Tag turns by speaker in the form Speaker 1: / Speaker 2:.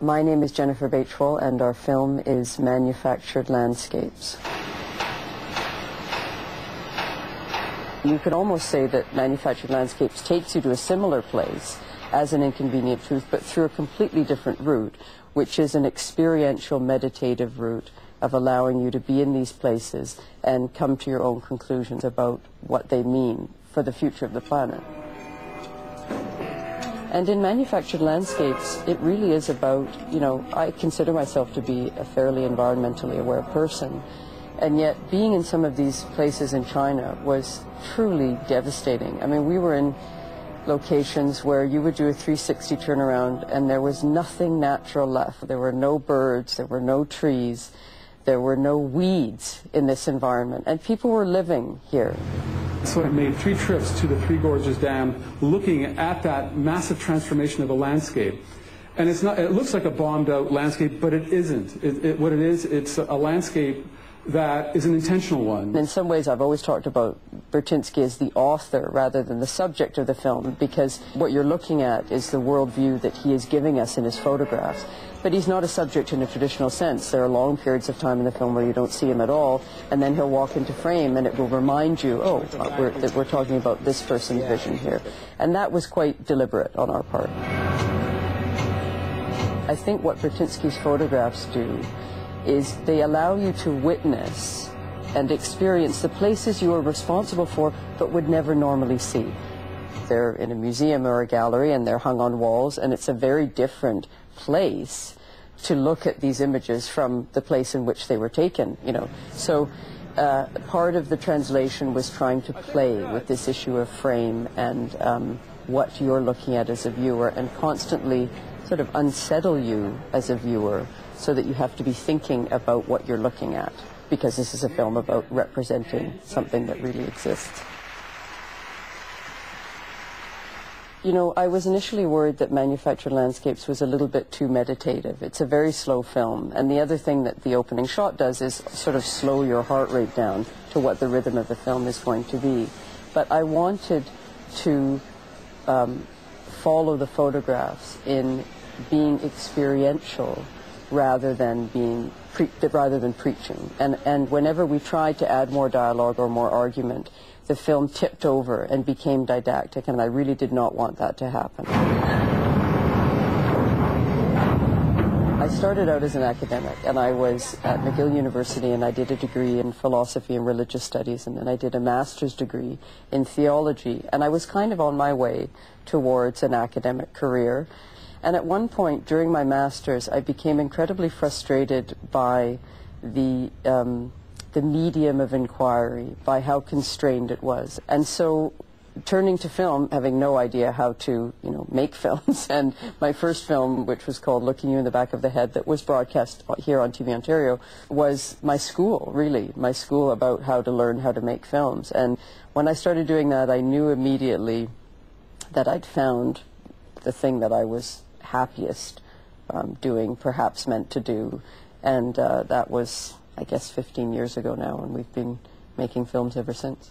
Speaker 1: My name is Jennifer Baichwal, and our film is Manufactured Landscapes. You could almost say that Manufactured Landscapes takes you to a similar place as An Inconvenient Truth, but through a completely different route, which is an experiential, meditative route of allowing you to be in these places and come to your own conclusions about what they mean for the future of the planet. And in Manufactured Landscapes, it really is about, I consider myself to be a fairly environmentally aware person, and yet being in some of these places in China was truly devastating. I mean, we were in locations where you would do a 360 turnaround and there was nothing natural left. There were no birds, there were no trees, there were no weeds in this environment, and people were living here.
Speaker 2: So I made 3 trips to the Three Gorges Dam looking at that massive transformation of the landscape. And it looks like a bombed out landscape, but it isn't. What it is, it's a landscape that is an intentional one.
Speaker 1: In some ways, I've always talked about Burtynsky as the author rather than the subject of the film, because what you're looking at is the worldview that he is giving us in his photographs. But he's not a subject in a traditional sense. There are long periods of time in the film where you don't see him at all, and then he'll walk into frame and it will remind you, that we're talking about this person's vision here. And that was quite deliberate on our part. I think what Burtynsky's photographs do is they allow you to witness and experience the places you are responsible for but would never normally see. They're in a museum or a gallery and they're hung on walls, and it's a very different place to look at these images from the place in which they were taken, So part of the translation was trying to play with this issue of frame and what you're looking at as a viewer, and constantly sort of unsettle you as a viewer so that you have to be thinking about what you're looking at, because this is a film about representing something that really exists. I was initially worried that Manufactured Landscapes was a little bit too meditative. It's a very slow film, and the other thing that the opening shot does is sort of slow your heart rate down to what the rhythm of the film is going to be. But I wanted to follow the photographs in being experiential rather than preaching. And whenever we tried to add more dialogue or more argument, the film tipped over and became didactic, and I really did not want that to happen. I started out as an academic, and I was at McGill University, and I did a degree in philosophy and religious studies, and then I did a master's degree in theology, and I was kind of on my way towards an academic career. And at one point during my master's, I became incredibly frustrated by the medium of inquiry, by how constrained it was. And so turning to film, having no idea how to, make films, and my first film, which was called Looking You in the Back of the Head, that was broadcast here on TV Ontario, was my school, really, my school about how to learn how to make films. And when I started doing that, I knew immediately that I'd found the thing that I was happiest doing, perhaps meant to do. And that was, I guess, 15 years ago now, and we've been making films ever since.